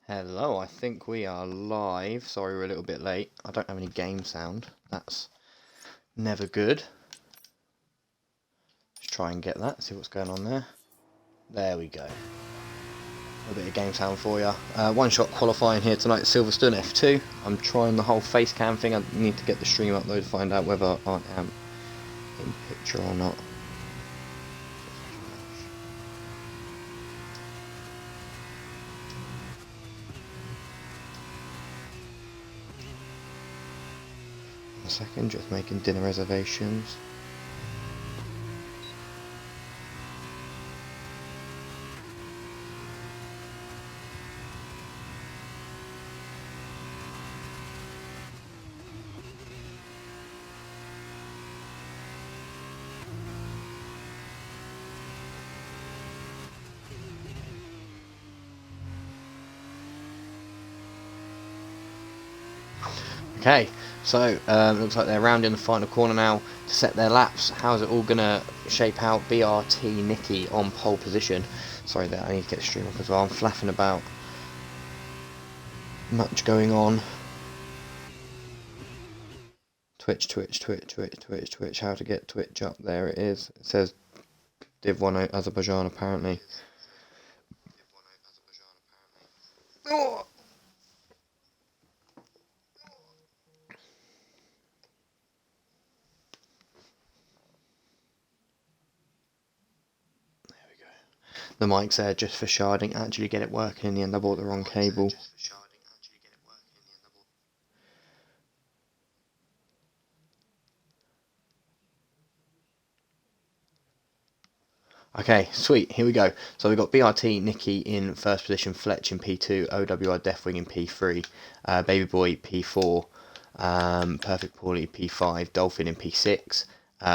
Hello, I think we are live. Sorry we're a little bit late. I don't have any game sound. That's never good. Let's try and get that, see what's going on there. There we go. A bit of game sound for you. One shot qualifying here tonight at Silverstone F2. I'm trying the whole face cam thing. I need to get the stream uploaded to find out whether I am in picture or not. A second, just making dinner reservations. Okay, so looks like they're rounding the final corner now to set their laps. How's it all going to shape out? BRT Nicky on pole position. Sorry, that I need to get the stream up as well. I'm flapping about. Much going on. Twitch. How to get Twitch up? There it is. It says Div 1 Azerbaijan apparently. Oh. The mic's there just for sharding. Actually get it working in the end. I bought the wrong cable. Okay, sweet, here we go. So we've got BRT Nicky in first position, Fletch in P2, OWR Deathwing in P3, Baby Boy P4, Perfect Paulie P5, Dolphin in P6,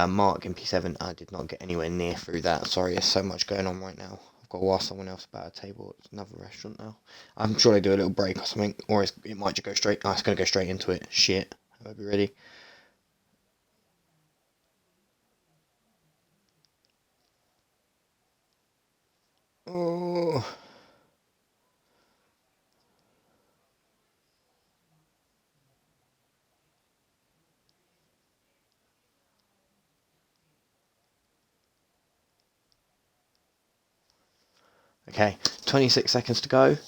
Mark in P7. I did not get anywhere near through that. Sorry, there's so much going on right now. I've got to ask someone else about a table at another restaurant now. I'm sure they do a little break or something, or it might just go straight. Oh, it's going to go straight into it. Shit. I'll be ready. Oh. Okay, 26 seconds to go.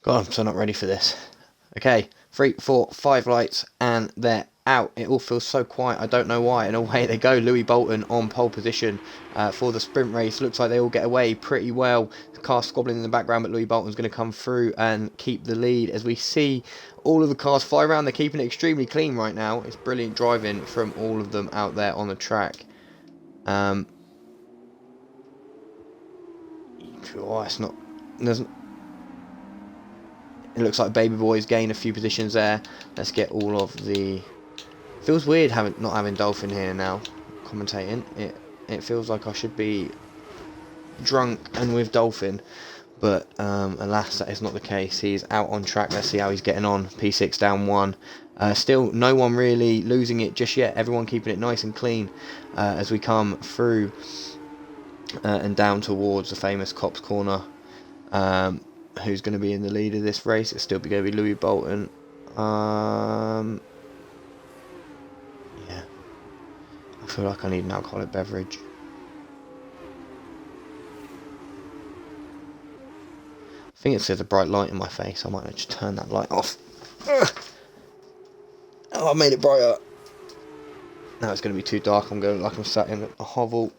God, I'm so not ready for this. Okay, 3, 4, 5 lights, and they're out. It all feels so quiet. I don't know why. And away they go. Louis Bolton on pole position for the sprint race. Looks like they all get away pretty well. The car squabbling in the background, but Louis Bolton's going to come through and keep the lead. As we see all of the cars fly around, they're keeping it extremely clean right now. It's brilliant driving from all of them out there on the track. Oh, it's not... It looks like Baby Boy's gained a few positions there. Let's get all of the... Feels weird not having Dolphin here now, commentating. It feels like I should be drunk and with Dolphin, but alas, that is not the case. He's out on track. Let's see how he's getting on. P6 down 1. Still, no one really losing it just yet. Everyone keeping it nice and clean as we come through and down towards the famous Cops Corner. Who's going to be in the lead of this race? It's still going to be Louis Bolton. Yeah. I feel like I need an alcoholic beverage. I think it's there's a bright light in my face. I might just turn that light off. Ugh. Oh, I made it brighter. Now it's going to be too dark. I'm going like I'm sat in a hovel.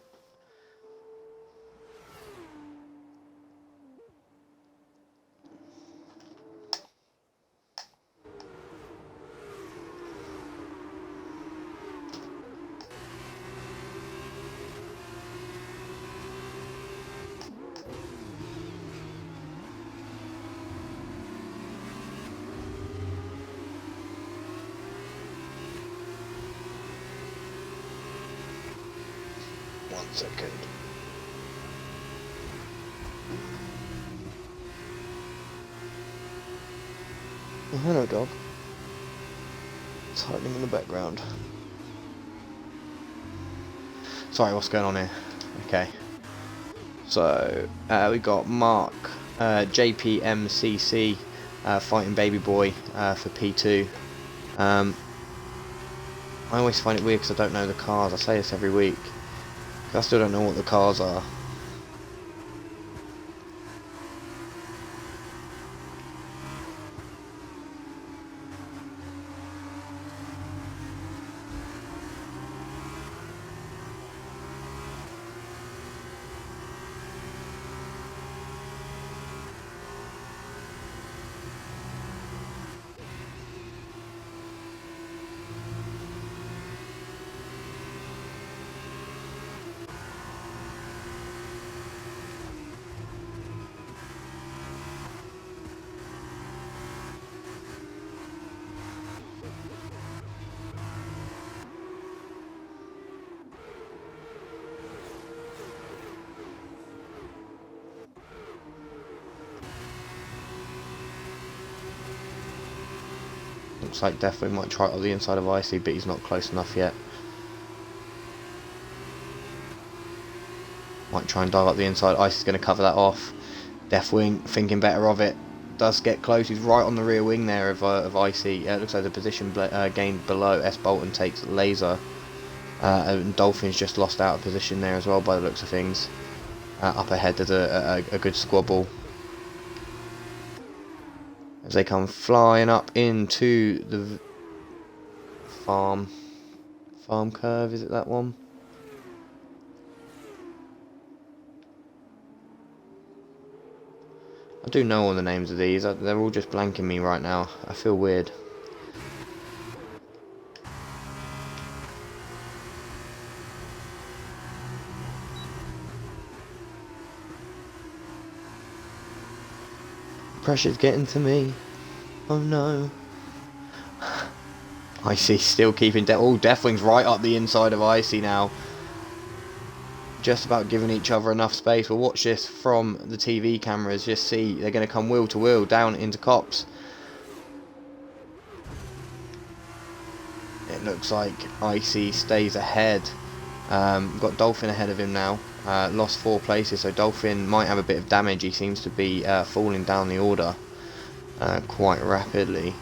second. Oh, hello, dog. It's hiding in the background. Sorry, what's going on here? Okay. So, we got Mark, JPMCC, fighting Baby Boy for P2. I always find it weird because I don't know the cars. I say this every week. I still don't know what the cars are. Looks like Deathwing might try it on the inside of Icy, but he's not close enough yet. Might try and dive up the inside. Icy's going to cover that off. Deathwing, thinking better of it, does get close. He's right on the rear wing there of Icy. It looks like the position gained below. S. Bolton takes Laser. And Dolphin's just lost out of position there as well by the looks of things. Up ahead there's a good squabble. As they come flying up into the farm curve, is it that one? I do know all the names of these, they're all just blanking me right now. I feel weird. Pressure's getting to me. Oh no. Icy still keeping Deathwing's right up the inside of Icy now. Just about giving each other enough space. We'll watch this from the TV cameras. Just see they're going to come wheel to wheel down into Cops. It looks like Icy stays ahead. We've got Dolphin ahead of him now. Lost 4 places, so Dolphin might have a bit of damage. He seems to be falling down the order quite rapidly.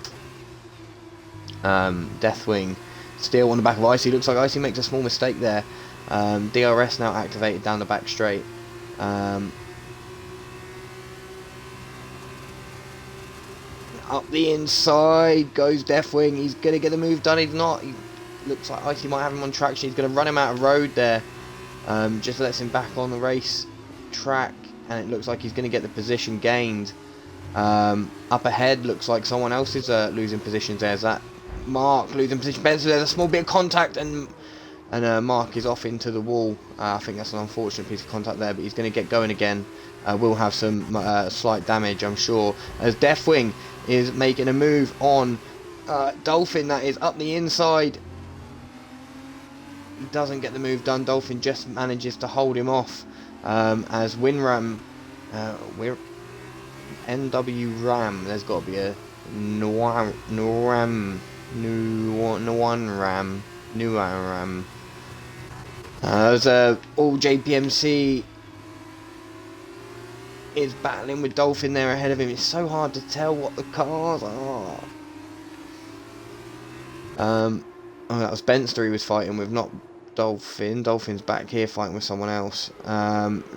Deathwing still on the back of Icy. Looks like Icy makes a small mistake there. DRS now activated down the back straight. Up the inside goes Deathwing. He's going to get the move done. He's not. He looks like Icy might have him on traction. He's going to run him out of road there. Just lets him back on the race track, and it looks like he's going to get the position gained. Up ahead looks like someone else is losing positions. There's that Mark losing position. Benson, there's a small bit of contact, and Mark is off into the wall. I think that's an unfortunate piece of contact there, but he's going to get going again. Will have some slight damage, I'm sure, as Deathwing is making a move on Dolphin. That is up the inside. He doesn't get the move done. Dolphin just manages to hold him off as NW Ram. There's got to be a Nuwan Ram. There's all JPMC is battling with Dolphin there ahead of him. It's so hard to tell what the cars are. Oh, that was Benster he was fighting with, not Dolphin. Dolphin's back here fighting with someone else.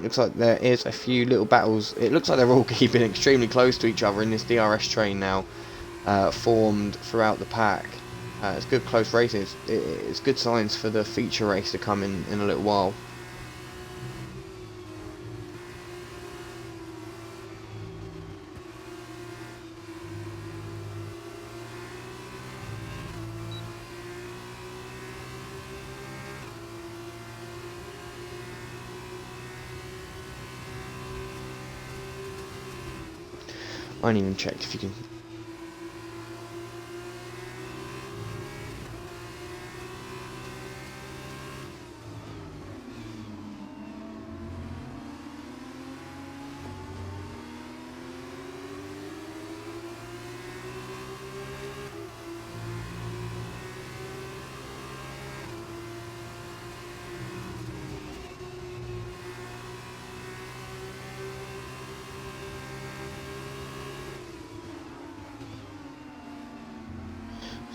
Looks like there is a few little battles. It looks like they're all keeping extremely close to each other in this DRS train now, formed throughout the pack. It's good close racing. It's good signs for the feature race to come in a little while. I haven't even checked if you can.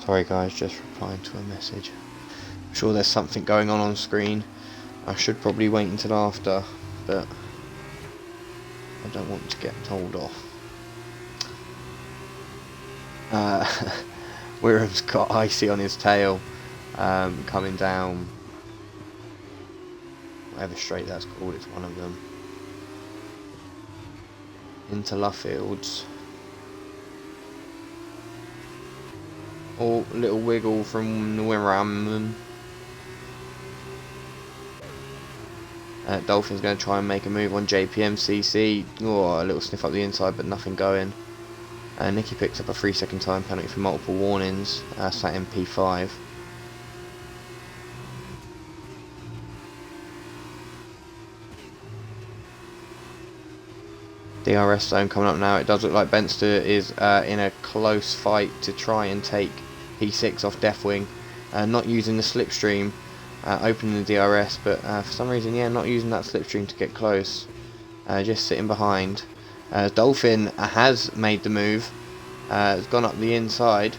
Sorry guys, just replying to a message. I'm sure there's something going on screen. I should probably wait until after, but I don't want to get told off. Wirham's got Icy on his tail, coming down whatever straight that's called, it's one of them, into Luffields. Oh, little wiggle from Wirham. Dolphin's going to try and make a move on JPMCC. Oh, a little sniff up the inside, but nothing going. Nicky picks up a 3-second time penalty for multiple warnings. Sat in P5. DRS zone coming up now. It does look like Benster is in a close fight to try and take P6 off Deathwing. Not using the slipstream, opening the DRS, but for some reason, yeah, not using that slipstream to get close. Just sitting behind. Dolphin has made the move. Has gone up the inside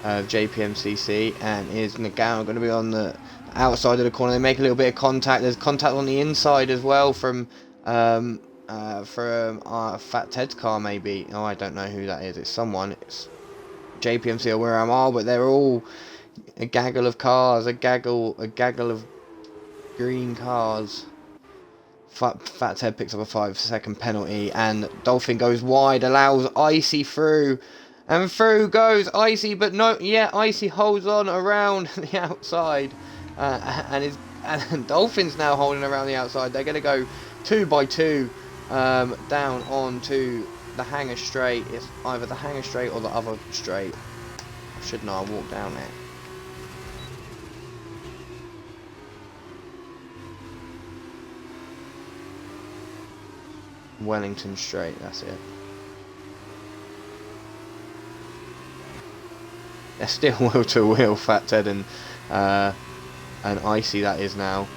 of JPMCC and is now going to be on the outside of the corner. They make a little bit of contact. There's contact on the inside as well from Fat Ted's car, maybe. Oh, I don't know who that is. It's someone. It's JPMC or where I'm all, but they're all a gaggle of cars, a gaggle of green cars. Fat Ted picks up a 5-second penalty, and Dolphin goes wide, allows Icy through, and through goes Icy, but no, yeah, Icy holds on around the outside, and Dolphin's now holding around the outside. They're going to go 2 by 2 down onto the hangar straight. It's either the hangar straight or the other straight. I should know, I walked down it. Wellington straight, that's it. They're still wheel to wheel, Fat Ted and Icy, that is now.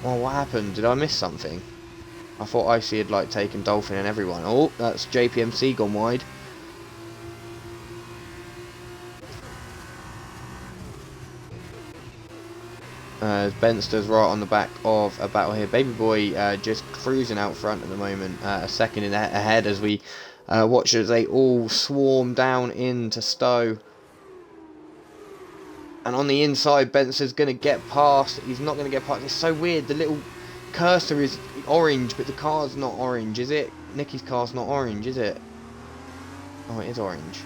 Oh, what happened? Did I miss something? I thought Icy had like taken Dolphin and everyone. Oh, that's JPMC gone wide. Benster's right on the back of a battle here. Baby Boy just cruising out front at the moment. A second ahead as we watch as they all swarm down into Stowe. And on the inside, Benster's going to get past. He's not going to get past. It's so weird. The little cursor is orange, but the car's not orange, is it? Nicky's car's not orange, is it? Oh, it is orange.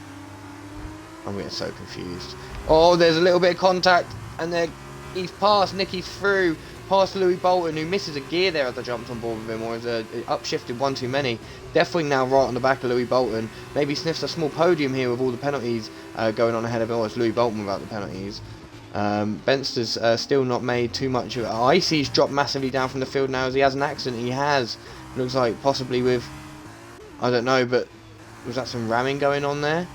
I'm getting so confused. Oh, there's a little bit of contact, and he's passed. Nicky's through, past Louis Bolton, who misses a gear there as I jumped on board with him, or is upshifted one too many. Deathwing now right on the back of Louis Bolton. Maybe sniffs a small podium here with all the penalties going on ahead of him. Oh, it's Louis Bolton without the penalties. Benster's still not made too much of it. Icy's dropped massively down from the field now as he has an accident. He has. Looks like possibly with, I don't know, but was that some ramming going on there?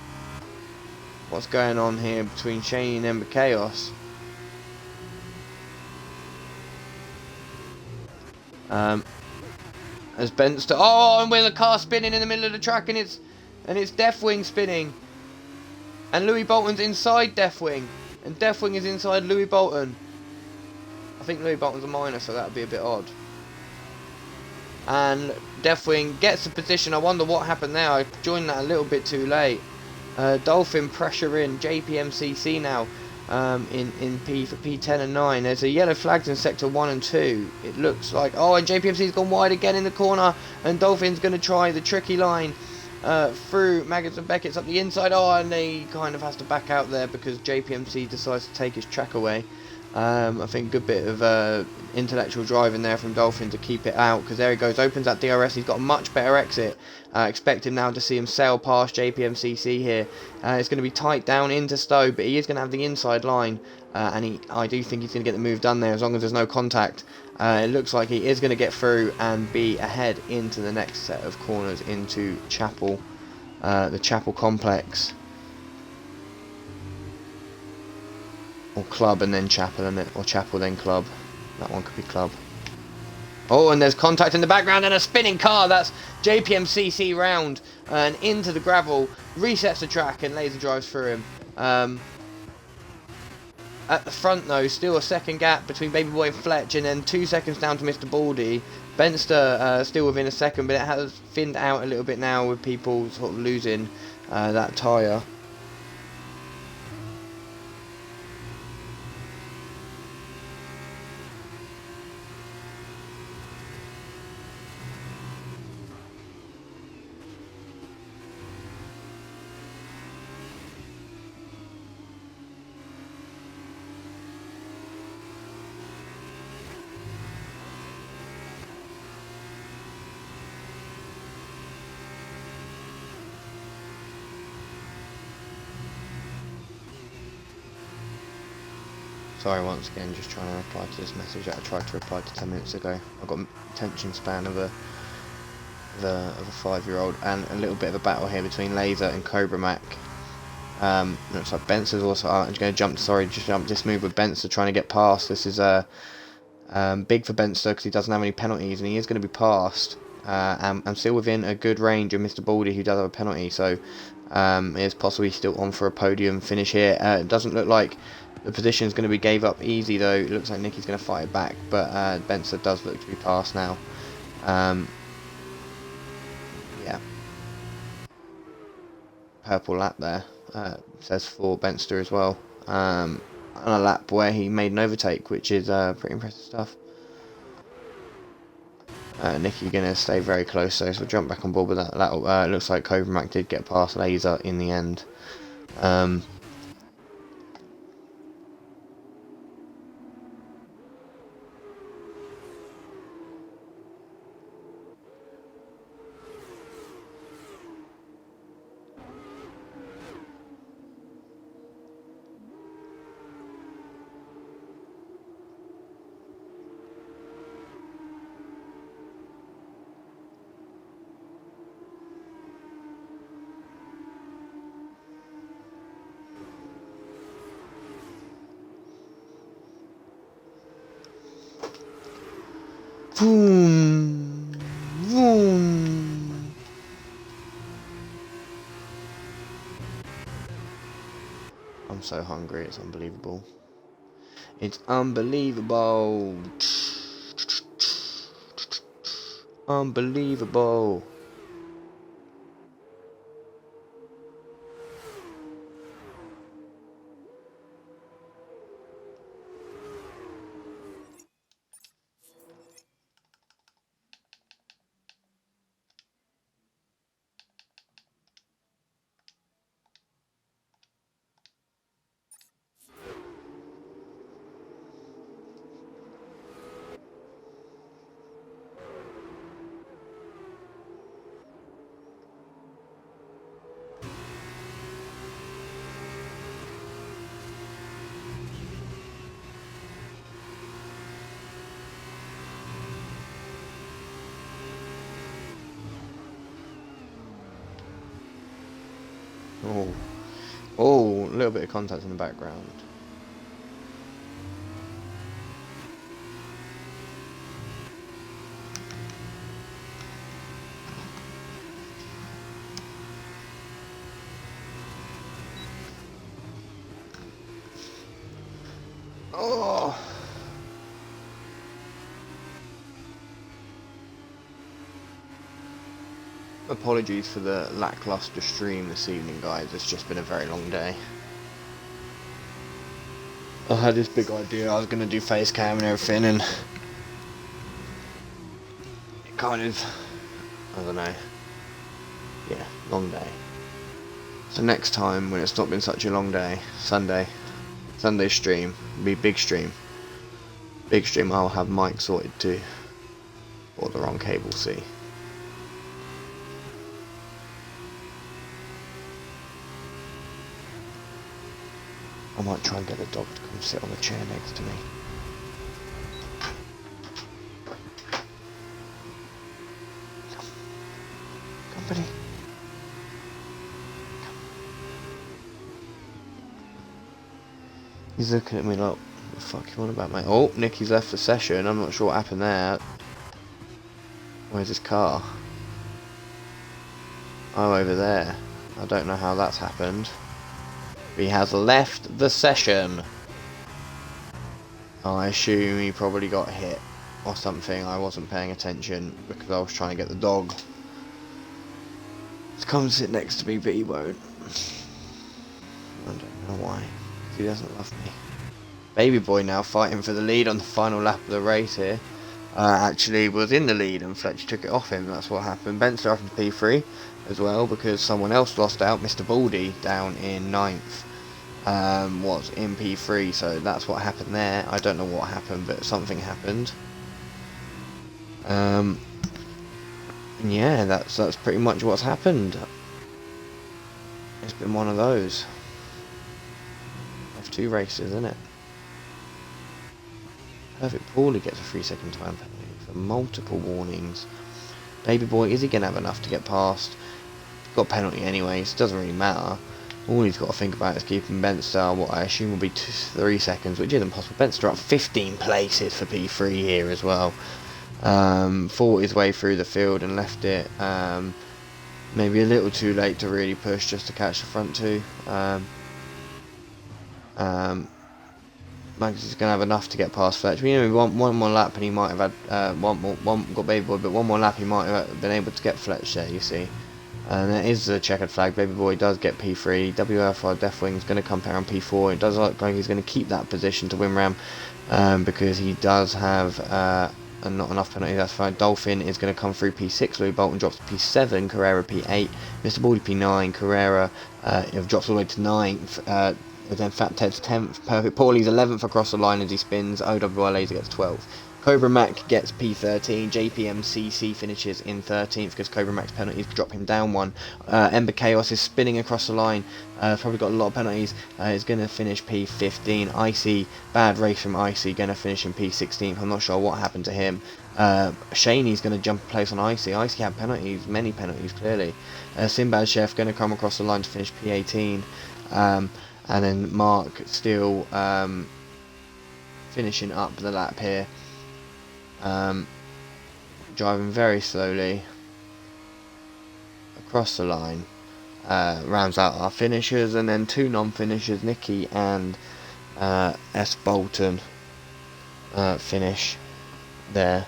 What's going on here between Shane and Ember Chaos? As Benster, oh, and with the car spinning in the middle of the track, and it's Deathwing spinning, and Louis Bolton's inside Deathwing, and Deathwing is inside Louis Bolton. I think Louis Bolton's a minor, so that would be a bit odd. And Deathwing gets the position. I wonder what happened there. I joined that a little bit too late. Dolphin pressure in JPMCC now. In P10 and 9. There's a yellow flags in sector 1 and 2. It looks like, oh, and JPMC's gone wide again in the corner, and Dolphin's going to try the tricky line through Maggots and Beckett's up the inside. Oh, and he kind of has to back out there because JPMC decides to take his track away. I think a good bit of intellectual driving there from Dolphin to keep it out, because there he goes, opens that DRS. He's got a much better exit. Expecting now to see him sail past JPMCC here. It's going to be tight down into Stowe, but he is going to have the inside line, and I do think he's going to get the move done there as long as there's no contact. It looks like he is going to get through and be ahead into the next set of corners into Chapel, the Chapel complex. Or Club and then Chapel, and or Chapel then Club. That one could be Club. Oh, and there's contact in the background and a spinning car. That's JPMCC round and into the gravel. Resets the track and Laser drives through him. At the front though, still a second gap between Baby Boy and Fletch, and then 2 seconds down to Mr. Baldy. Benster still within a second, but it has thinned out a little bit now with people sort of losing that tyre. Sorry once again, just trying to reply to this message that I tried to reply to 10 minutes ago. I've got attention span of a 5-year-old, and a little bit of a battle here between Laser and Cobra Mac. Looks like Benster's also going to jump. Sorry, just jump this move with Benster trying to get past. This is big for Benster because he doesn't have any penalties, and he is going to be passed. I'm still within a good range of Mr. Baldy, who does have a penalty, so is possibly still on for a podium finish here. It doesn't look like the position is going to be gave up easy though. It looks like Nicky's going to fight it back, but Benster does look to be passed now. Yeah, purple lap there, says for Benster as well. On a lap where he made an overtake, which is pretty impressive stuff. Nicky going to stay very close, so we'll jump back on board with that. It looks like Cobra Mac did get past Laser in the end. Vroom, vroom. I'm so hungry, it's unbelievable. It's unbelievable. Unbelievable. Oh, a little bit of contact in the background. Oh. Apologies for the lackluster stream this evening, guys. It's just been a very long day. I had this big idea. I was going to do face cam and everything, and it kind of, I don't know. Yeah, long day. So next time, when it's not been such a long day, Sunday stream, be big stream. Big stream. I'll have Mike sorted too, or the wrong cable. See. I might try and get the dog to come sit on the chair next to me. Come, buddy. Come. He's looking at me like, what the fuck you on about, mate? Oh, Nicky's left the session. I'm not sure what happened there. Where's his car? Oh, over there. I don't know how that's happened. He has left the session. I assume he probably got hit or something. I wasn't paying attention because I was trying to get the dog to come sit next to me, but he won't. I don't know why. He doesn't love me. Baby boy now fighting for the lead on the final lap of the race here. Actually was in the lead and Fletcher took it off him. That's what happened. Benster up into P3 as well because someone else lost out. Mr. Baldy down in 9th. Was in P3, so that's what happened there. I don't know what happened, but something happened. Yeah, that's pretty much what's happened. It's been one of those F2 races, isn't it? Perfect Paulie gets a 3-second time penalty for multiple warnings. Baby boy, is he going to have enough to get past? He's got a penalty anyways, doesn't really matter. All he's got to think about is keeping Benster, what I assume will be 3 seconds, which isn't possible. Benster up 15 places for P3 here as well. Fought his way through the field and left it maybe a little too late to really push just to catch the front two. Max is going to have enough to get past Fletcher. You know, one more lap and he might have had got Baby Boy, but one more lap he might have been able to get Fletcher, you see. And there is a checkered flag. Baby Boy does get P3. WFR Deathwing is going to come here on P4. It does look like he's going to keep that position to win Ram because he does have not enough penalty. That's fine. Dolphin is going to come through P6. Louis Bolton drops to P7. Carrera P8. Mr. Baldy P9. Carrera drops all the way to 9th. Then Fat Ted's 10th. Perfect Paulie's 11th across the line as he spins. OWR Laser gets 12th. Cobra Mac gets P13, JPMCC finishes in 13th because Cobra Mac's penalties drop him down one. Ember Chaos is spinning across the line, probably got a lot of penalties, is going to finish P15. Icy, bad race from Icy, going to finish in P16th, I'm not sure what happened to him. Shaney's going to jump a place on Icy. Icy had penalties, many penalties clearly. Sinbad Chef going to come across the line to finish P18. And then Mark still finishing up the lap here. Driving very slowly across the line, rounds out our finishers, and then two non-finishers, Nicky and S. Bolton, finish there.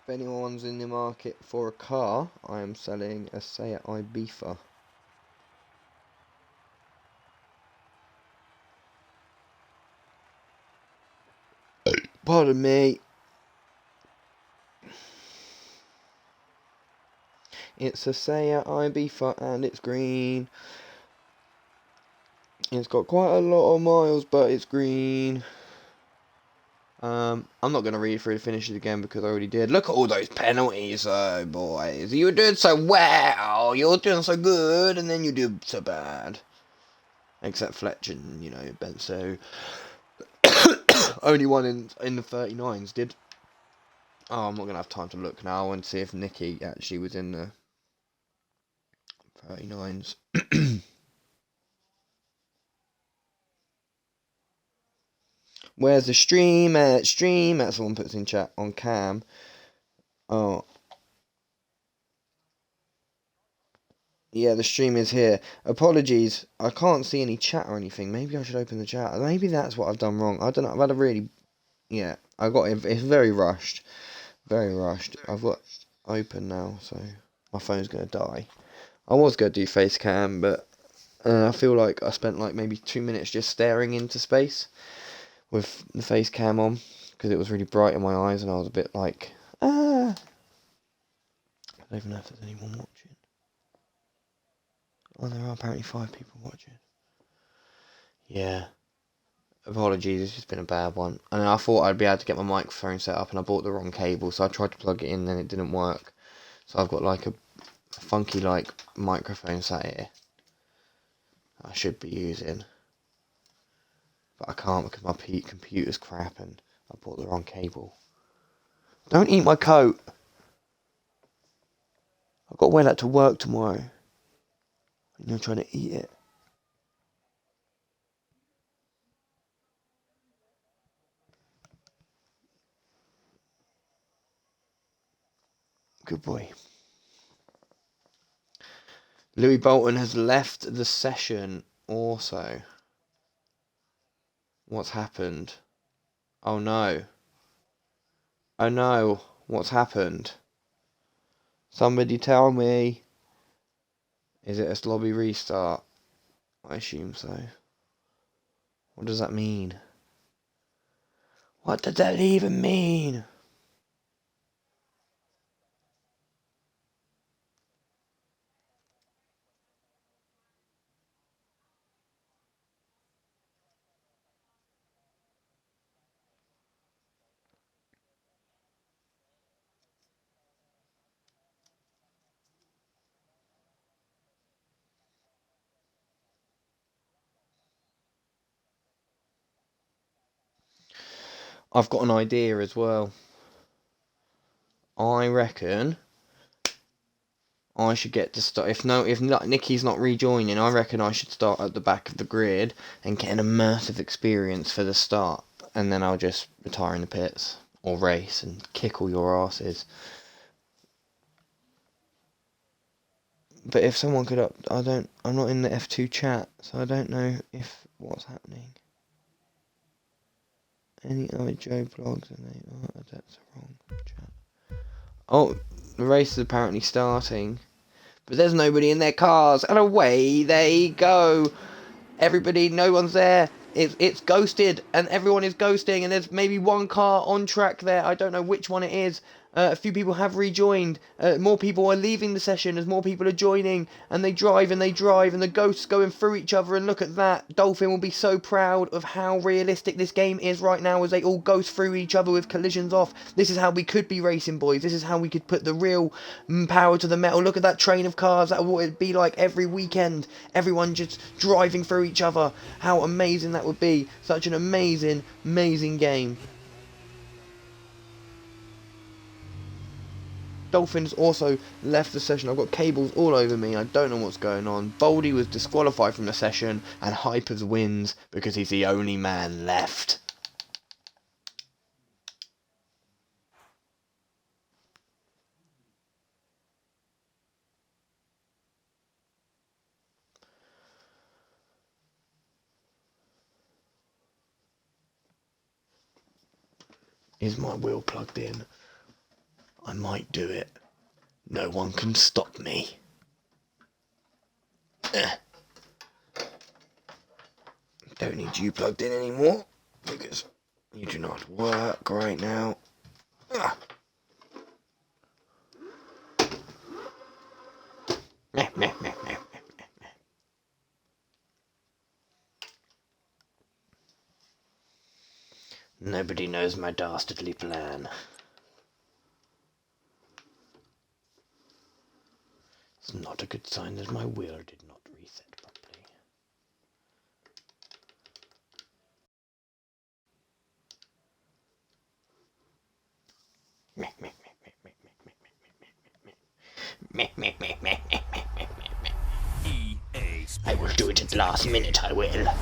If anyone's in the market for a car, I am selling a Seat Ibiza. Pardon me. It's a Seat Ibiza and it's green. It's got quite a lot of miles, but it's green. I'm not going to read through the finishes again because I already did. Look at all those penalties, oh boys. You were doing so well. You're doing so good, and then you do so bad. Except Fletcher, you know, Benso. Only one in the 39s did. Oh, I'm not going to have time to look now and see if Nicky actually was in the 39s. Where's the stream at? Stream at, someone puts in chat on cam. Oh. Yeah, the stream is here. Apologies, I can't see any chat or anything. Maybe I should open the chat. Maybe that's what I've done wrong. I don't know. I've had a really... Yeah, I got it. It's very rushed. Very rushed. I've got open now, so my phone's going to die. I was going to do face cam, but I feel like I spent like maybe 2 minutes just staring into space with the face cam on, because it was really bright in my eyes, and I was a bit like, ah. I don't even know if there's anyone watching. Oh, there are apparently 5 people watching. Yeah. Apologies, it's just been a bad one. And I thought I'd be able to get my microphone set up, and I bought the wrong cable, so I tried to plug it in, and it didn't work. So I've got like a funky like microphone sat here I should be using, but I can't because my computer's crap and I bought the wrong cable. Don't eat my coat. I've got to wear that to work tomorrow. And you're trying to eat it. Good boy. Louis Bolton has left the session also. What's happened? Oh no. Oh no. What's happened? Somebody tell me. Is it a lobby restart? I assume so. What does that mean? What does that even mean? I've got an idea as well. I reckon I should get to start. If Nikki's not rejoining, I reckon I should start at the back of the grid and get an immersive experience for the start, and then I'll just retire in the pits or race and kick all your asses. But if someone could I'm not in the F2 chat, so I don't know if what's happening. Any other Joe blogs? That's the wrong chat. Oh, the race is apparently starting. But there's nobody in their cars, and away they go. Everybody, no one's there. It's ghosted, and everyone is ghosting, and there's maybe one car on track there. I don't know which one it is. A few people have rejoined. More people are leaving the session as more people are joining, and they drive, and the ghosts going through each other, and look at that. Dolphin will be so proud of how realistic this game is right now as they all ghost through each other with collisions off. This is how we could be racing, boys. This is how we could put the real power to the metal. Look at that train of cars. That's what it'd be like every weekend. Everyone just driving through each other. How amazing that would be. Such an amazing, amazing game. Dolphins also left the session. I've got cables all over me. I don't know what's going on. Boldy was disqualified from the session, and Hypers wins because he's the only man left. Is my wheel plugged in? I might do it. No one can stop me. Don't need you plugged in anymore because you do not work right now. Nobody knows my dastardly plan. It's not a good sign that my wheel did not reset properly. I will do it at the last minute, I will.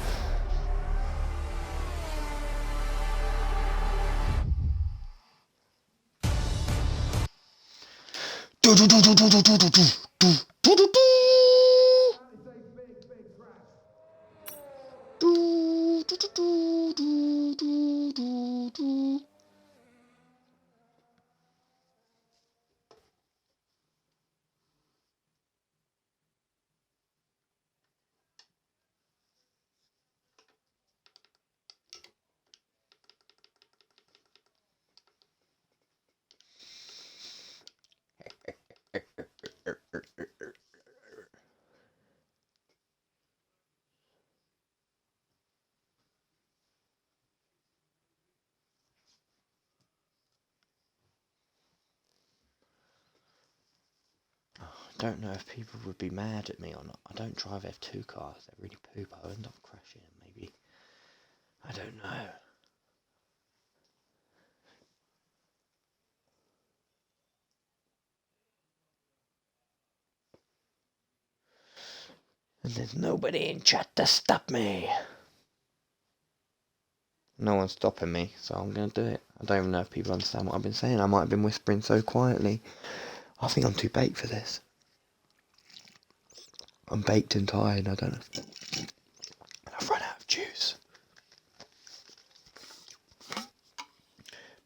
I don't know if people would be mad at me or not. I don't drive F2 cars. They're really poop. I'll end up crashing maybe. I don't know. And there's nobody in chat to stop me. No one's stopping me, so I'm going to do it. I don't even know if people understand what I've been saying. I might have been whispering so quietly. I think I'm too baked for this. I'm baked and tired. I don't know. And I've run out of juice.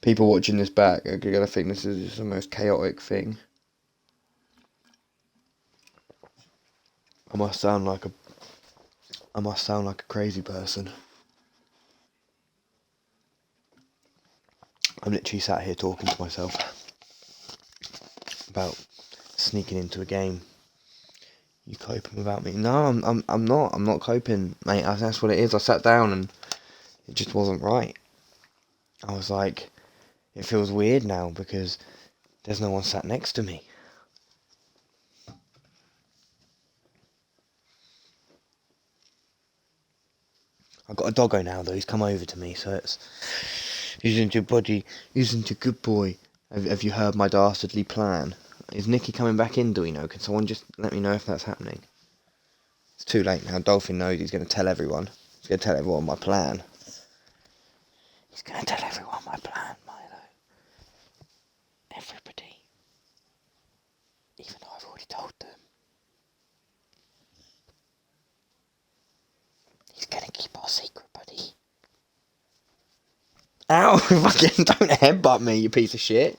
People watching this back are going to think this is just the most chaotic thing. I must sound like a crazy person. I'm literally sat here talking to myself about sneaking into a game. You coping without me? No, I'm not. I'm not coping, mate. That's what it is. I sat down and it just wasn't right. I was like, it feels weird now because there's no one sat next to me. I've got a doggo now though. He's come over to me, so he's into buddy. He's into good boy. Have you heard my dastardly plan? Is Nicky coming back in? Do we know? Can someone just let me know if that's happening? It's too late now. Dolphin knows he's going to tell everyone. He's going to tell everyone my plan. He's going to tell everyone my plan, Milo. Everybody. Even though I've already told them. He's going to keep our secret, buddy. Ow! Fucking don't headbutt me, you piece of shit.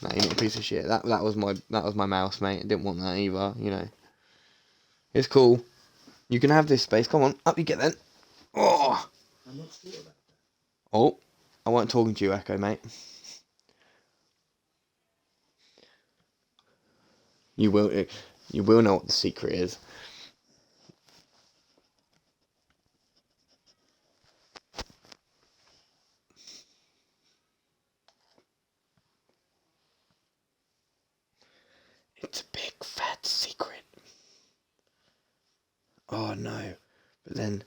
No, you're not a piece of shit. That was my mouse, mate. I didn't want that either, you know. It's cool. You can have this space. Come on, up you get then. Oh! I'm not sure about that. Oh, I wasn't talking to you, Echo, mate. You will know what the secret is. It's a big fat secret. Oh no. But then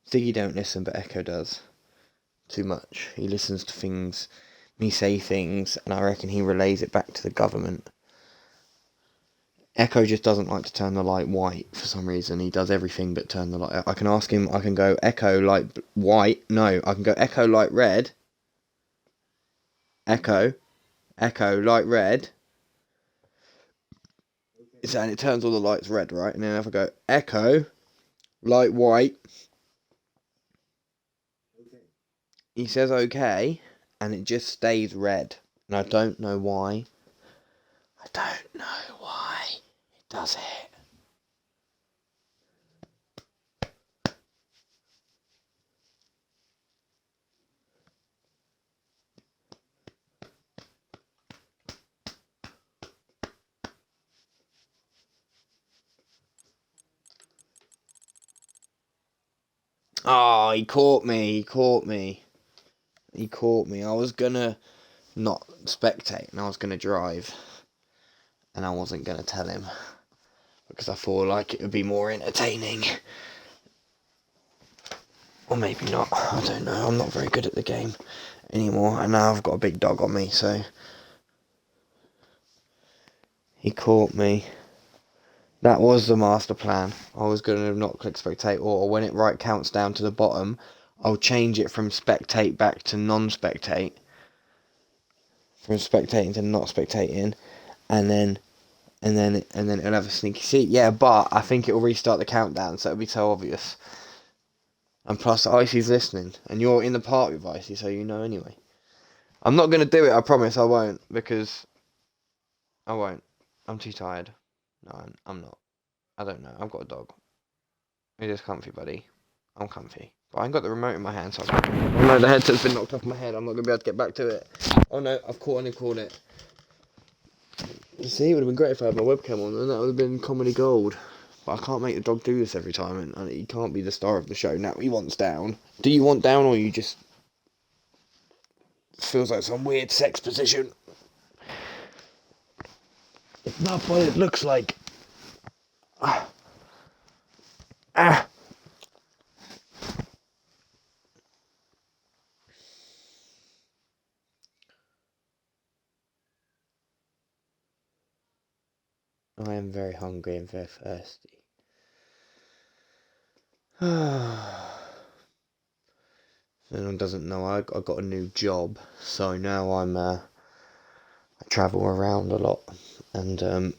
Ziggy don't listen, but Echo does. Too much. He listens to things, me say things, and I reckon he relays it back to the government. Echo just doesn't like to turn the light white for some reason. He does everything but turn the light. I can ask him, I can go Echo light white. No, I can go Echo light red. Echo light red. And it turns all the lights red, right? And then if I go Echo light white, he says okay, and it just stays red. And I don't know why. I don't know why it does it. Oh, he caught me. I was gonna not spectate and I was gonna drive. And I wasn't gonna tell him. Because I thought like it would be more entertaining. Or maybe not. I don't know. I'm not very good at the game anymore. And now I've got a big dog on me, so he caught me. That was the master plan. I was going to not click spectate, or when it counts down to the bottom, I'll change it from spectate back to non-spectate. From spectating to not spectating, and then it'll have a sneaky seat. Yeah, but I think it'll restart the countdown, so it'll be so obvious. And plus, Icy's listening, and you're in the party with Icy, so you know anyway. I'm not going to do it, I promise I won't, because I won't. I'm too tired. No, I'm not. I don't know. I've got a dog. It is comfy, buddy. I'm comfy. But I ain't got the remote in my hand, so oh no, the headset's been knocked off my head. I'm not going to be able to get back to it. Oh no, I've caught it. You see, it would have been great if I had my webcam on, and that would have been comedy gold. But I can't make the dog do this every time, and he can't be the star of the show. Now he wants down. Do you want down, or you just... Feels like some weird sex position. It's not what it looks like. Ah. I am very hungry and very thirsty. If anyone doesn't know, I got a new job, so now I travel around a lot and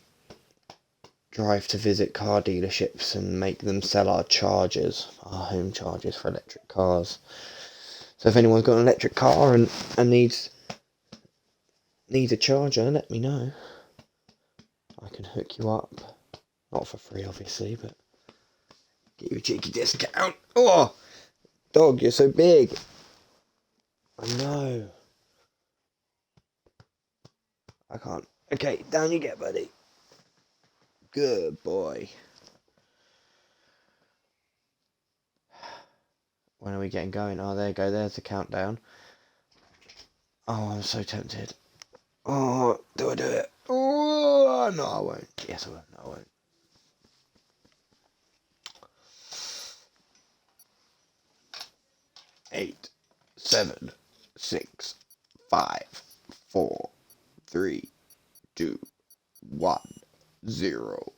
drive to visit car dealerships and make them sell our chargers, our home chargers for electric cars. So if anyone's got an electric car and needs a charger, let me know. I can hook you up. Not for free, obviously, but get you a cheeky discount. Oh, dog, you're so big. I know. I can't. Okay, down you get, buddy. Good boy. When are we getting going? Oh, there you go. There's the countdown. Oh, I'm so tempted. Oh, do I do it? Oh, no, I won't. Yes, I will. No, I won't. 8, 7, 6, 5, 4, 3, 2, 1, 0.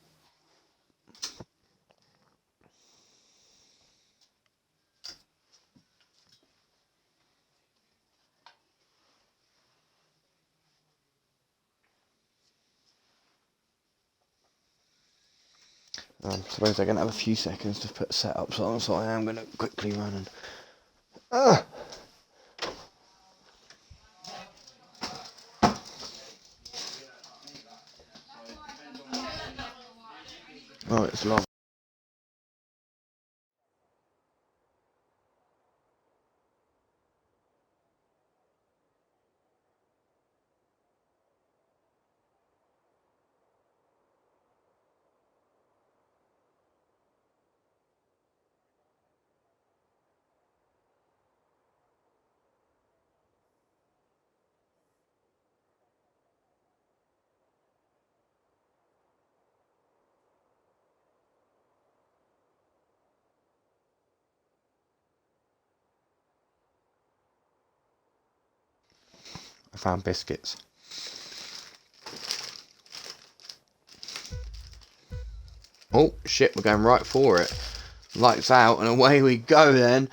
I suppose they're going to have a few seconds to put setups on, so I am going to quickly run and... Ah! Oh, it's long. I found biscuits. Oh, shit, we're going right for it. Lights out, and away we go then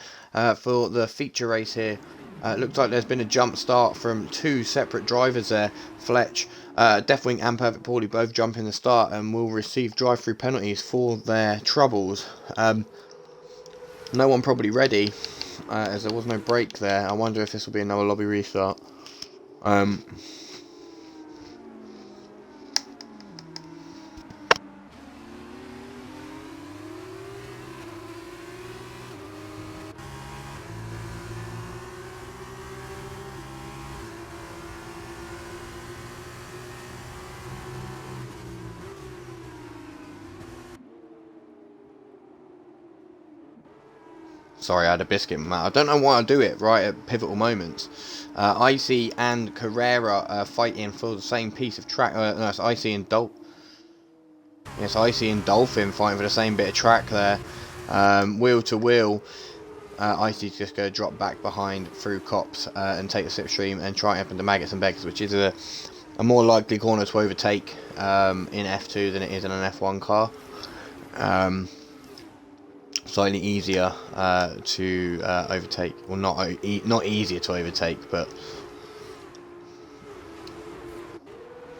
for the feature race here. It looks like there's been a jump start from two separate drivers there. Fletch, Deathwing and Perfect Paulie both jump in the start and will receive drive-through penalties for their troubles. No one probably ready, as there was no break there. I wonder if this will be another lobby restart. Sorry, I had a biscuit in my mouth. I don't know why I do it right at pivotal moments. Icy and Carrera are fighting for the same piece of track. No, it's Icy and Icy and Dolphin fighting for the same bit of track there. Wheel to wheel. Icy's just going to drop back behind through Cops and take the slipstream and try up into Maggots and Beggars, which is a more likely corner to overtake in F2 than it is in an F1 car. Slightly easier to overtake, well, not easier to overtake, but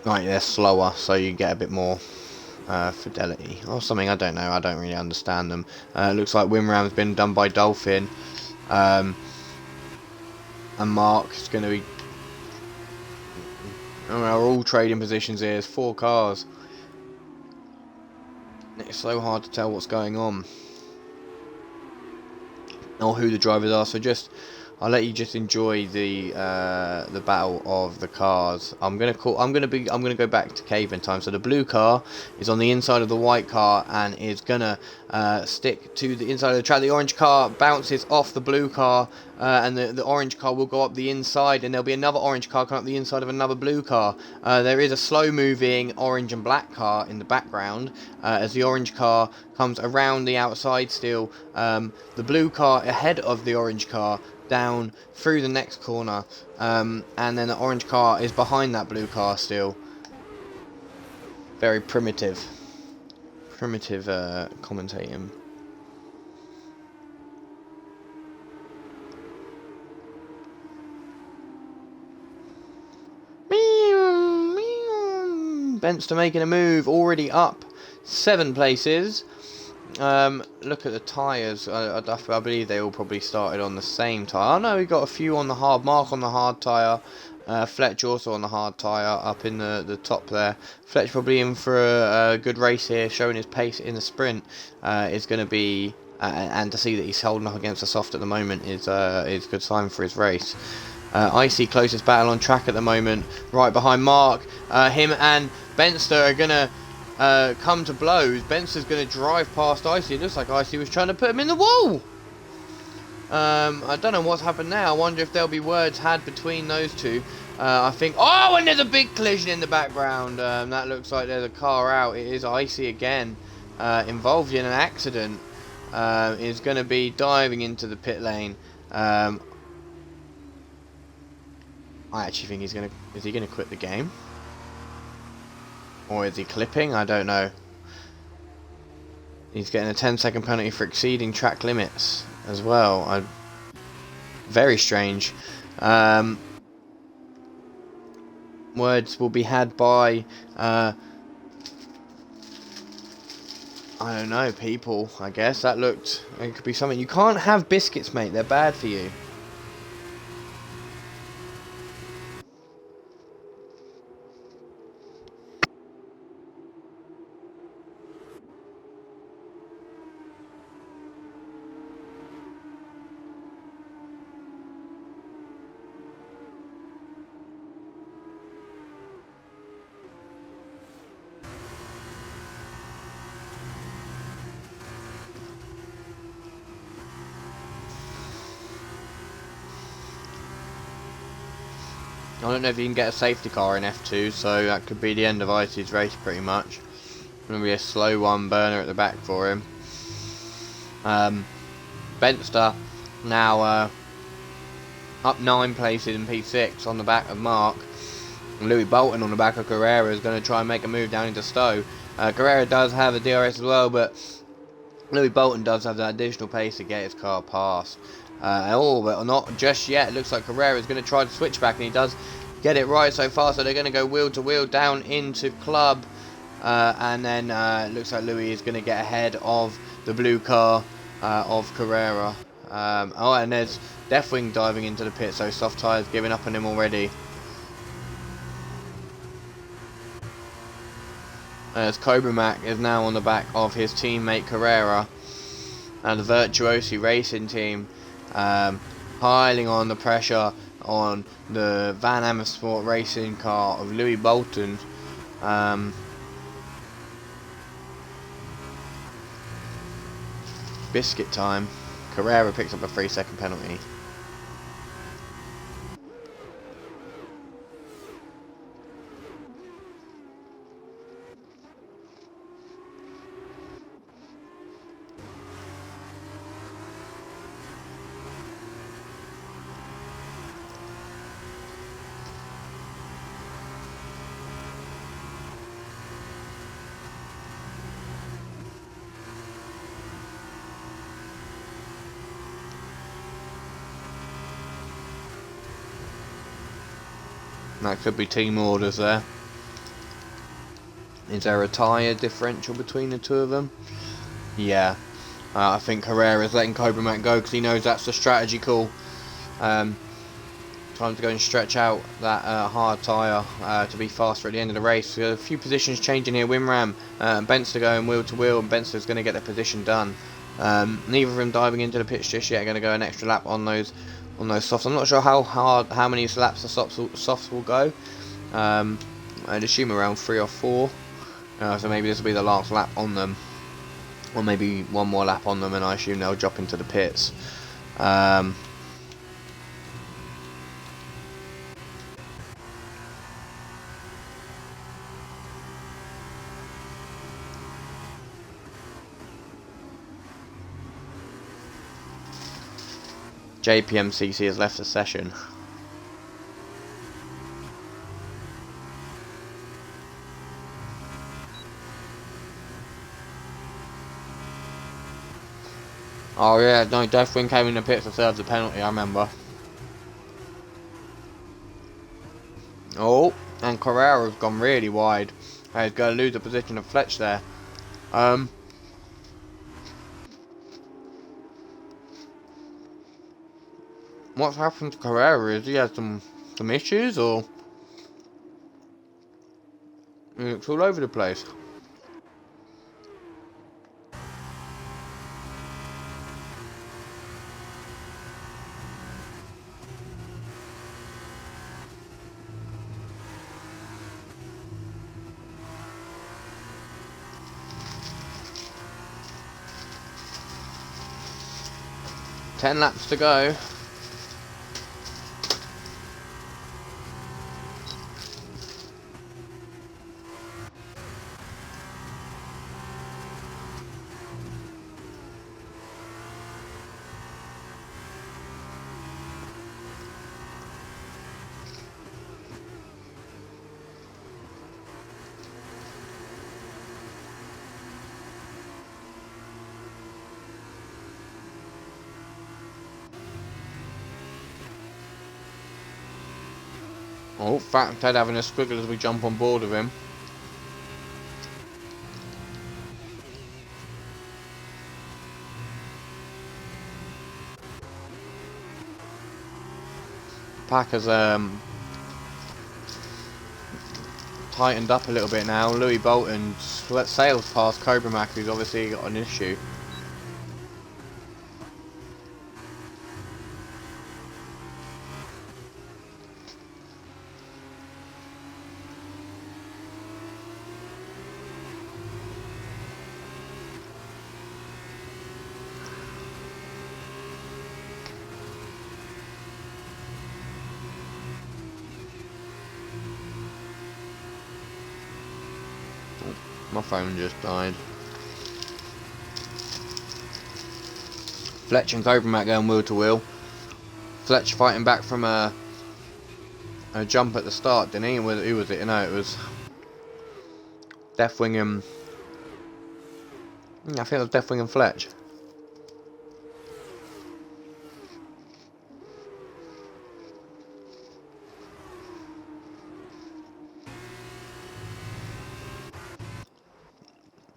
right, they're slower, so you get a bit more fidelity or something. I don't know. I don't really understand them. Looks like Wimram's been done by Dolphin, and Mark's going to be. We're all trading positions here. There's 4 cars. It's so hard to tell what's going on or who the drivers are. So just I'll let you just enjoy the battle of the cars. I'm gonna go back to caveman time. So the blue car is on the inside of the white car and is gonna stick to the inside of the track. The orange car bounces off the blue car, and the orange car will go up the inside, and there'll be another orange car come up the inside of another blue car. There is a slow moving orange and black car in the background as the orange car comes around the outside still. The blue car ahead of the orange car down through the next corner, and then the orange car is behind that blue car still. Very primitive commentating. Benster making a move, already up 7 places. Look at the tyres. I believe they all probably started on the same tyre. Oh no, we got a few on the hard. Mark on the hard tyre. Fletch also on the hard tyre up in the top there. Fletch probably in for a good race here, showing his pace in the sprint. Is going to be, and to see that he's holding up against the soft at the moment is a good sign for his race. Icy closest battle on track at the moment, right behind Mark. Him and Benster are going to come to blows. Benster's going to drive past Icy. It looks like Icy was trying to put him in the wall. I don't know what's happened now. I wonder if there'll be words had between those two. I think... Oh, and there's a big collision in the background. That looks like there's a car out. It is Icy again, involved in an accident. Is going to be diving into the pit lane. I actually think he's going to... Is he going to quit the game? Or is he clipping? I don't know. He's getting a 10-second penalty for exceeding track limits as well. Very strange. Words will be had by... I don't know, people, I guess. That looked... It could be something... You can't have biscuits, mate. They're bad for you. I don't know if you can get a safety car in F2, so that could be the end of Icy's race pretty much. Going to be a slow one burner at the back for him. Benster now up 9 places in P6 on the back of Mark. And Louis Bolton on the back of Carrera is going to try and make a move down into Stowe. Carrera does have a DRS as well, but Louis Bolton does have that additional pace to get his car past. But not just yet. It looks like Carrera is going to try to switch back, and he does get it right so far. So they're going to go wheel to wheel down into club, and then it looks like Louis is going to get ahead of the blue car of Carrera. And there's Deathwing diving into the pit, so soft tyres giving up on him already. As Cobra Mac is now on the back of his teammate Carrera, and the Virtuosi Racing team piling on the pressure on the Van Amersfoort racing car of Louis Bolton. Biscuit time. Carrera picks up a 3-second penalty. That could be team orders there. Is there a tyre differential between the two of them? Yeah. I think Carrera's letting Cobra Mac go because he knows that's the strategy call. Time to go and stretch out that hard tyre to be faster at the end of the race. So a few positions changing here. Winram and Benster going wheel to wheel, and Benster's going to get the position done. Neither of them diving into the pits just yet. Going to go an extra lap on those on those softs. I'm not sure how many laps the softs will go. I'd assume around 3 or 4. So maybe this will be the last lap on them, or maybe one more lap on them, and I assume they'll drop into the pits. JPMCC has left the session. Oh yeah, no, Deathwing came in the pits to serve the penalty, I remember. Oh, and Carrera's gone really wide. He's going to lose the position of Fletch there. What's happened to Carrera? Is he had some issues, or he looks all over the place? Ten laps to go. Oh, Fat Ted having a squiggle as we jump on board with him. Pack has tightened up a little bit now. Louis Bolton sails past Cobra Mac, who's obviously got an issue. My phone just died. Fletch and Cobra Mac going wheel to wheel. Fletch fighting back from a jump at the start, didn't he? Who was it? No, it was Deathwing and I think it was Deathwing and Fletch.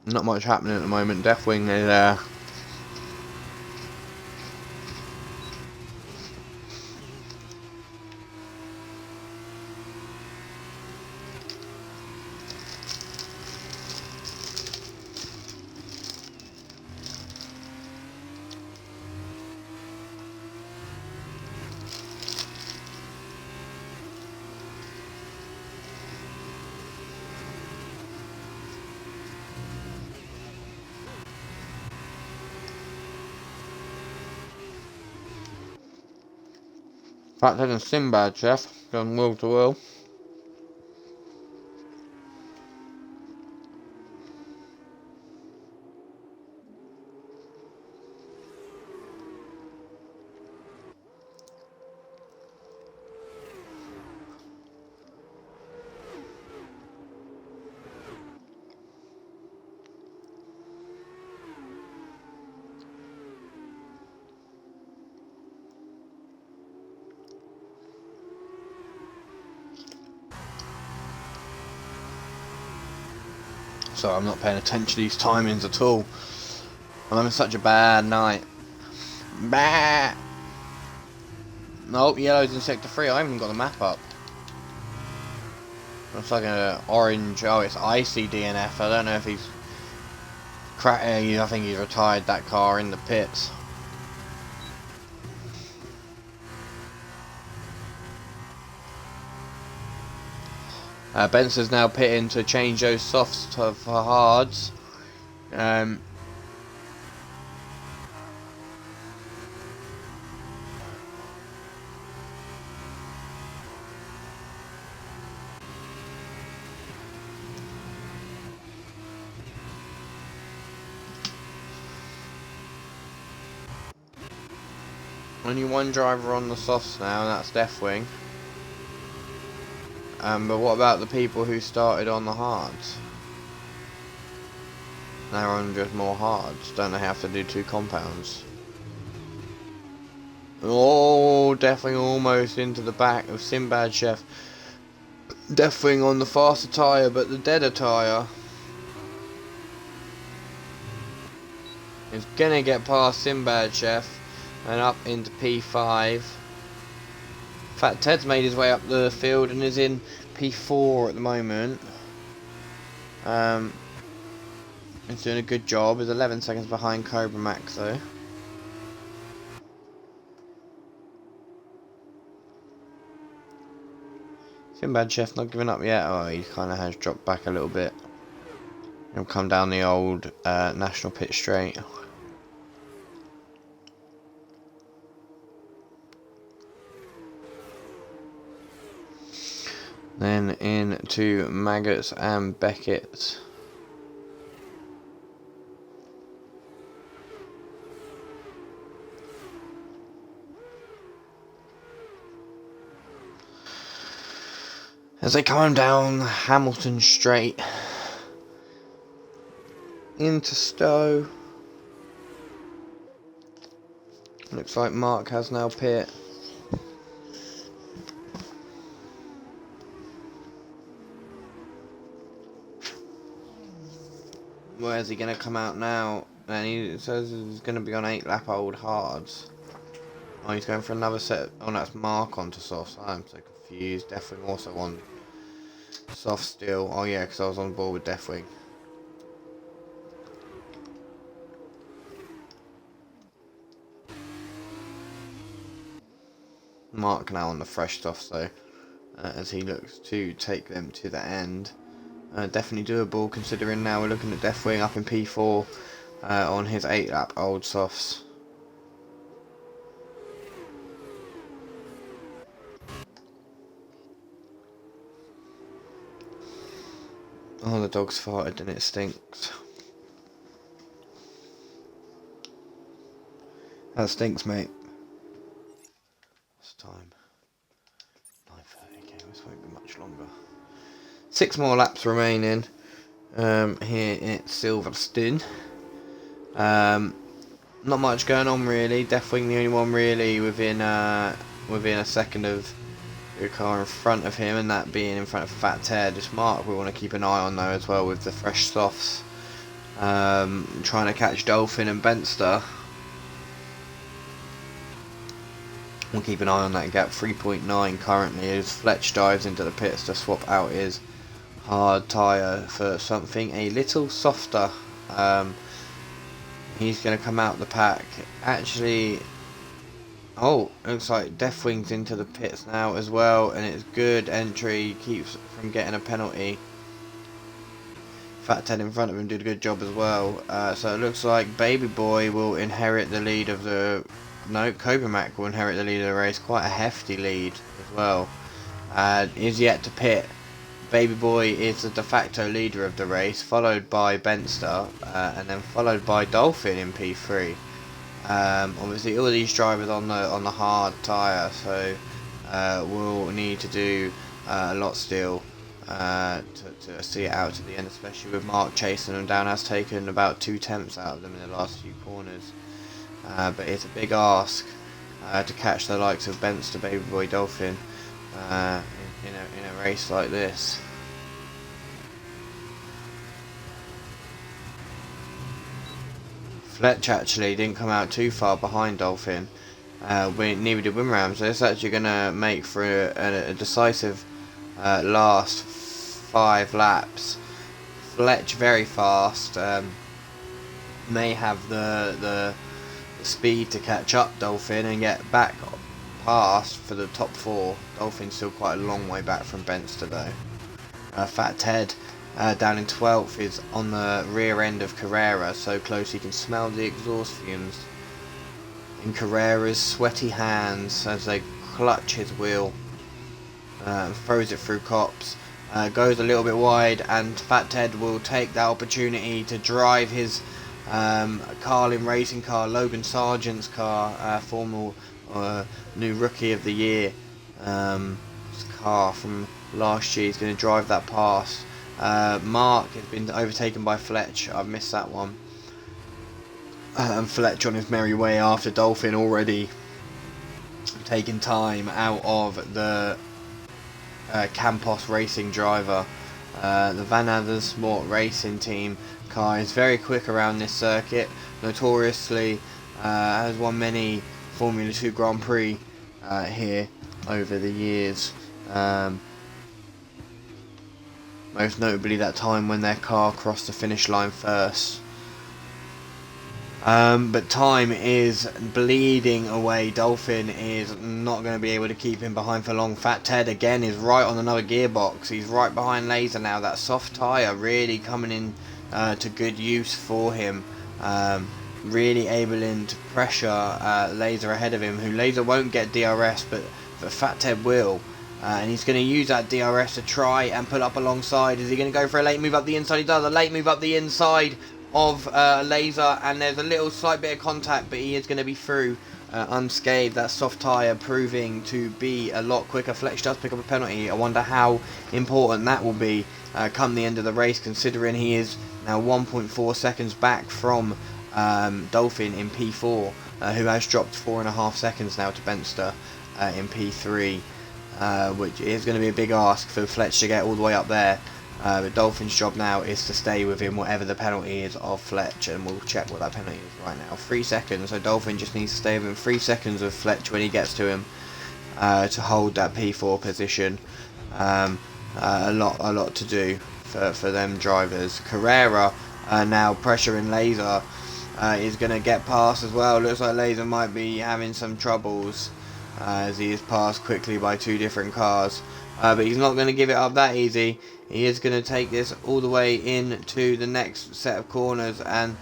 Not much happening at the moment. Deathwing is Fathead and Sinbad, chef, going wheel to wheel. So I'm not paying attention to these timings at all. I'm having such a bad night. Bah! Nope, yellow's in sector 3. I haven't even got the map up. Looks like an orange. Oh, it's icy DNF. I don't know if he's I think he's retired that car in the pits. Benson's now pitting to change those softs for hards. Only one driver on the softs now, and that's Deathwing. But what about the people who started on the hards? They're on just more hards. Don't they have to do 2 compounds? Oh, Deathwing almost into the back of Sinbad Chef. Deathwing on the faster tyre, but the deader tyre is gonna get past Sinbad Chef and up into P5. Fat Ted's made his way up the field and is in P4 at the moment. He's doing a good job. He's 11 seconds behind Cobra Max though. Sinbad Chef not giving up yet. Oh, he kind of has dropped back a little bit. He'll come down the old national pit straight. Then into Maggots and Beckett. As they come down Hamilton Straight into Stowe. Looks like Mark has now pit. Where's he going to come out now? And he says he's going to be on 8-lap old hards. Oh, he's going for another set. Oh, that's Mark onto softs. I'm so confused. Deathwing also on soft still. Oh yeah, because I was on board with Deathwing. Mark now on the fresh softs though, as he looks to take them to the end. Definitely doable considering now we're looking at Deathwing up in P4 on his 8-lap old softs. Oh, the dog's farted and it stinks. That stinks, mate. What's the time? 9:30. Okay, this won't be much longer. 6 more laps remaining here at Silverstone. Not much going on really. Deathwing the only one really within a second of the car in front of him, and that being in front of Fat Ted. Just Mark we want to keep an eye on though as well with the fresh softs. Trying to catch Dolphin and Benster. We'll keep an eye on that gap. 3.9 currently as Fletch dives into the pits to swap out his hard tyre for something a little softer. He's going to come out the pack. Actually, oh, looks like Deathwing's into the pits now as well, and it's good entry, keeps from getting a penalty. Fat Ted in front of him did a good job as well. So it looks like Baby Boy will inherit the lead of the... No, Cobra Mac will inherit the lead of the race. Quite a hefty lead as well. Is yet to pit. Baby Boy is the de facto leader of the race, followed by Benster, and then followed by Dolphin in P3. Obviously, all these drivers on the hard tyre, so we'll need to do a lot still to see it out to the end, especially with Mark chasing them down. Has taken about 2 tenths out of them in the last few corners, but it's a big ask to catch the likes of Benster, Baby Boy, Dolphin in a race like this. Fletch actually didn't come out too far behind Dolphin. Neither did Wimram, so it's actually going to make for a decisive last 5 laps. Fletch very fast, may have the speed to catch up Dolphin and get back past for the top 4. Dolphin's still quite a long way back from Benster though. Fat Ted down in 12th is on the rear end of Carrera, so close he can smell the exhaust fumes in Carrera's sweaty hands as they clutch his wheel. Throws it through cops, goes a little bit wide, and Fat Ted will take that opportunity to drive his Carlin racing car, Logan Sargent's car, former new rookie of the year car from last year. He's going to drive that past. Mark has been overtaken by Fletch. I've missed that one. And Fletch on his merry way after Dolphin, already taking time out of the Campos Racing driver. The Van Avermaet Racing team car is very quick around this circuit. Notoriously has won many Formula 2 Grand Prix here over the years. Most notably that time when their car crossed the finish line first. But time is bleeding away. Dolphin is not going to be able to keep him behind for long. Fat Ted again is right on another gearbox. He's right behind Laser now. That soft tyre really coming in to good use for him. Really able to pressure Laser ahead of him, who Laser won't get DRS, but Fat Ted will. And he's going to use that DRS to try and pull up alongside. Is he going to go for a late move up the inside? He does. A late move up the inside of Laser, and there's a little slight bit of contact, but he is going to be through unscathed. That soft tyre proving to be a lot quicker. Fletch does pick up a penalty. I wonder how important that will be come the end of the race, considering he is now 1.4 seconds back from Dolphin in P4, who has dropped 4.5 seconds now to Benster in P3, which is going to be a big ask for Fletch to get all the way up there. But Dolphin's job now is to stay within whatever the penalty is of Fletch, and we'll check what that penalty is right now. 3 seconds, so Dolphin just needs to stay within 3 seconds of Fletch when he gets to him to hold that P4 position. A lot to do for them drivers. Carrera now pressuring Laser is going to get past as well. Looks like Laser might be having some troubles as he is passed quickly by 2 different cars. But he's not going to give it up that easy. He is going to take this all the way into the next set of corners, and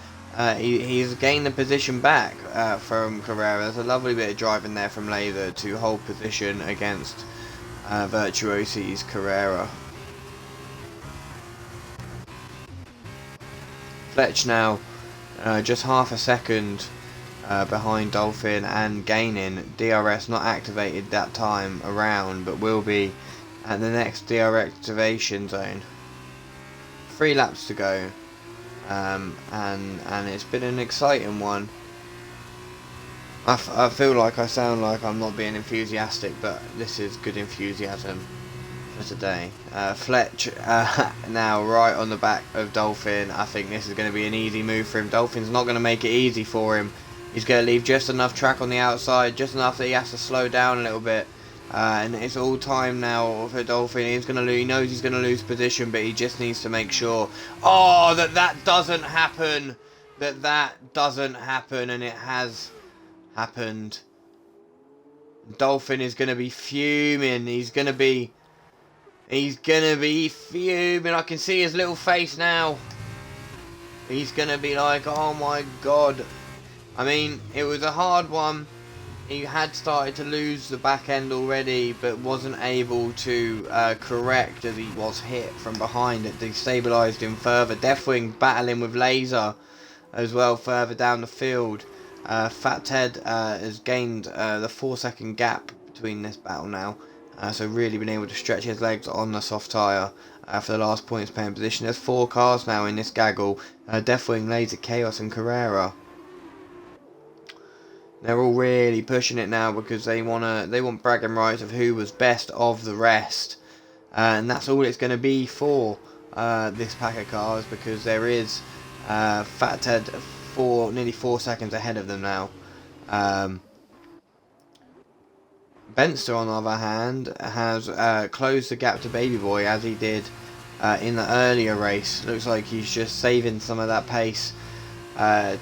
he's gained the position back from Carrera. There's a lovely bit of driving there from Laser to hold position against Virtuosi's Carrera. Fletch now just half a second behind Dolphin and gaining. DRS not activated that time around, but will be at the next DRS activation zone. 3 laps to go, and it's been an exciting one. I feel like I sound like I'm not being enthusiastic, but this is good enthusiasm for today. Fletch now right on the back of Dolphin. I think this is going to be an easy move for him. Dolphin's not going to make it easy for him. He's going to leave just enough track on the outside, just enough that he has to slow down a little bit. And it's all time now for Dolphin. He knows he's going to lose position, but he just needs to make sure that doesn't happen. That doesn't happen, and it has happened. Dolphin is going to be fuming. He's going to be fuming. I can see his little face now. He's going to be like, oh my god. I mean, it was a hard one. He had started to lose the back end already, but wasn't able to correct as he was hit from behind. It destabilised him further. Deathwing battling with Laser as well further down the field. Fat Ted has gained the 4-second gap between this battle now. So really been able to stretch his legs on the soft tyre for the last points paying position. There's 4 cars now in this gaggle. Deathwing, Laser, Chaos and Carrera. They're all really pushing it now because they want bragging rights of who was best of the rest, and that's all it's going to be for this pack of cars, because there is Fat Ted nearly 4 seconds ahead of them now. Benster, on the other hand, has closed the gap to Baby Boy as he did in the earlier race. Looks like he's just saving some of that pace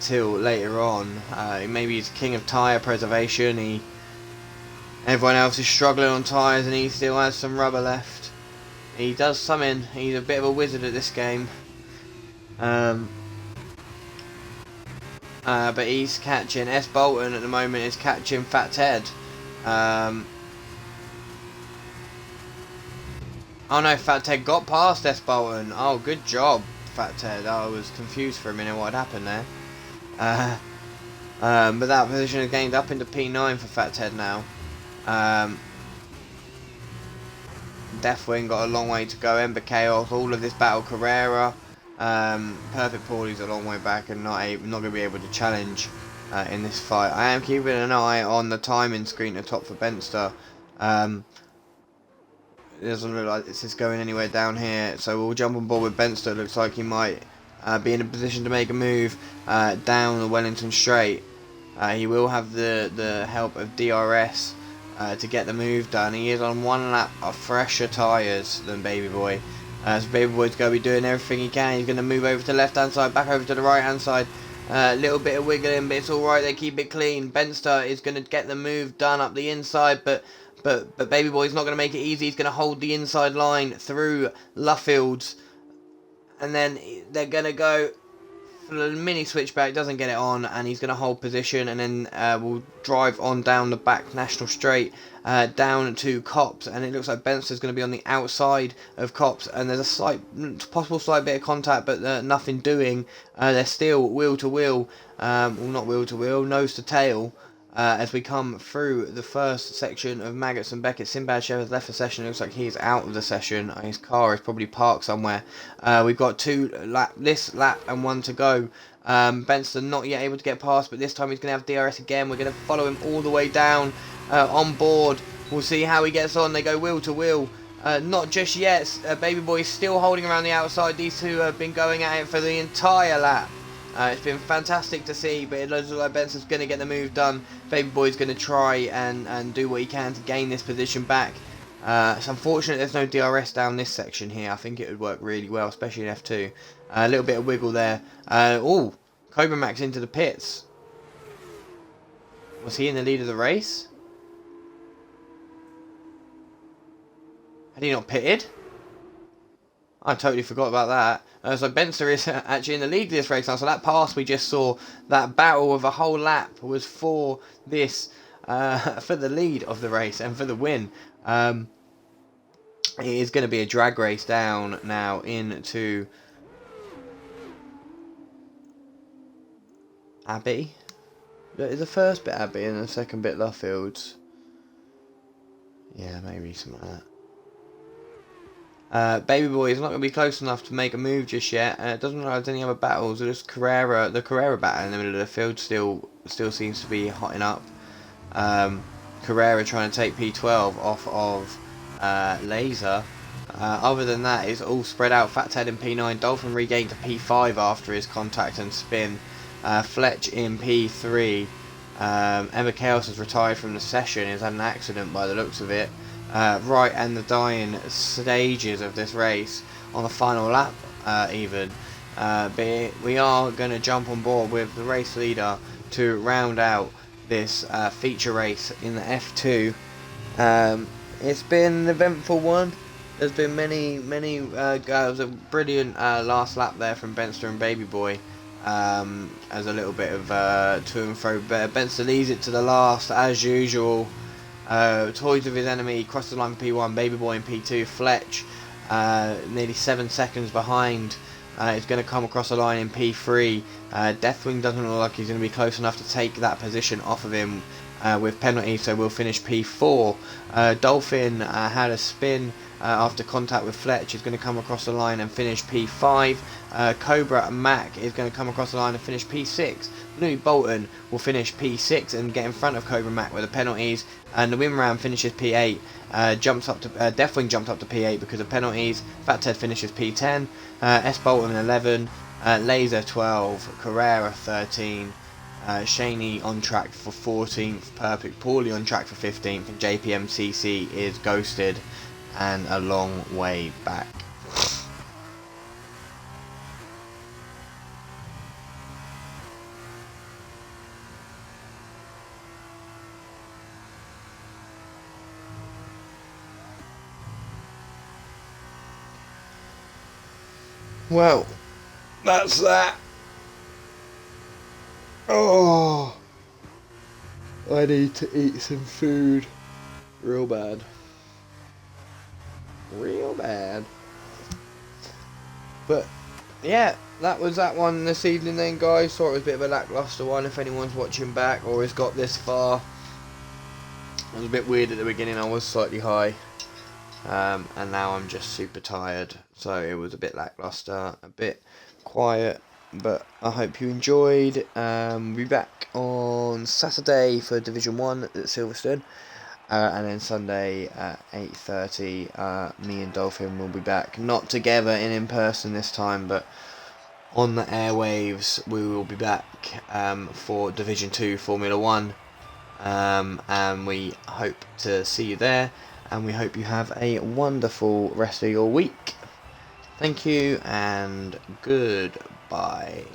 till later on. Maybe he's king of tyre preservation. Everyone else is struggling on tyres and he still has some rubber left. He does summon. He's a bit of a wizard at this game. But he's catching. S. Bolton at the moment is catching Fat Ted. Oh no, Fat Ted got past S. Bolton. Oh, good job, Fat Ted. I was confused for a minute what had happened there. But that position has gained up into P9 for Fat Ted now. Deathwing got a long way to go. Ember Chaos, all of this battle. Carrera, Perfect Paulie's a long way back and not going to be able to challenge in this fight. I am keeping an eye on the timing screen at the top for Benster. It doesn't look like this is going anywhere down here, so we'll jump on board with Benster. It looks like he might be in a position to make a move down the Wellington Straight. He will have the help of DRS to get the move done. He is on one lap of fresher tyres than Baby Boy. So Baby Boy's going to be doing everything he can. He's going to move over to the left hand side, back over to the right hand side. A little bit of wiggling, but it's alright, they keep it clean. Benster is going to get the move done up the inside, but Baby Boy's not going to make it easy. He's going to hold the inside line through Luffields. And then they're going to go for the mini switchback, doesn't get it on, and he's going to hold position, and then we'll drive on down the back National Straight down to Cops, and it looks like Benster's going to be on the outside of Cops, and there's a possible slight bit of contact, but nothing doing. They're still wheel to wheel, well, not wheel to wheel, nose to tail. As we come through the first section of Maggots and Beckett. Sinbad Shev has left the session. It looks like he's out of the session. His car is probably parked somewhere. We've got this lap and one to go. Benson not yet able to get past, but this time he's going to have DRS again. We're going to follow him all the way down on board. We'll see how he gets on. They go wheel to wheel. Not just yet. Baby Boy is still holding around the outside. These two have been going at it for the entire lap. It's been fantastic to see, but it looks like Benson's going to get the move done. Baby Boy's going to try and do what he can to gain this position back. It's unfortunate there's no DRS down this section here. I think it would work really well, especially in F2. A little bit of wiggle there. Oh, Cobra Max into the pits. Was he in the lead of the race? Had he not pitted? I totally forgot about that. So Benster is actually in the lead of this race now. So that pass we just saw, that battle of a whole lap, was for this, for the lead of the race and for the win. It is going to be a drag race down now into Abbey. The first bit Abbey and the second bit Luffields. Yeah, maybe something like that. Baby Boy is not going to be close enough to make a move just yet. It doesn't look like there's any other battles. Just the Carrera battle in the middle of the field still seems to be hotting up. Carrera trying to take P12 off of Laser. Other than that, it's all spread out. Fat Ted in P9. Dolphin regained to P5 after his contact and spin. Fletch in P3. Emma Chaos has retired from the session. He's had an accident by the looks of it. Right and the dying stages of this race on the final lap even. But we are going to jump on board with the race leader to round out this feature race in the F2. It's been an eventful one. There's been many it was a brilliant last lap there from Benster and Baby Boy. As a little bit of to and fro. Benster leaves it to the last as usual. Toys of his enemy, crossed the line for P1, Baby Boy in P2, Fletch nearly 7 seconds behind, is going to come across the line in P3. Deathwing doesn't look like he's going to be close enough to take that position off of him with penalty, so we'll finish P4. Dolphin had a spin after contact with Fletch, is going to come across the line and finish P5. Cobra Mac is going to come across the line and finish P6. Louis Bolton will finish P6 and get in front of Cobra Mac with the penalties, and the Wimram finishes P8. Deathwing jumped up to P8 because of penalties. Fat Ted finishes P10. S Bolton 11. Laser 12. Carrera 13. Shaney on track for 14th. Perfect Paulie on track for 15th. And JPMCC is ghosted and a long way back. Well, that's that. Oh, I need to eat some food. Real bad. Real bad. But yeah, that was that one this evening then, guys. Thought it was a bit of a lackluster one if anyone's watching back or has got this far. It was a bit weird at the beginning, I was slightly high. And now I'm just super tired. So it was a bit lackluster, a bit quiet. But I hope you enjoyed. We'll be back on Saturday for Division 1 at Silverstone. And then Sunday at 8:30, me and Dolphin will be back. Not together in person this time, but on the airwaves. We will be back for Division 2 Formula 1. And we hope to see you there. And we hope you have a wonderful rest of your week. Thank you and goodbye.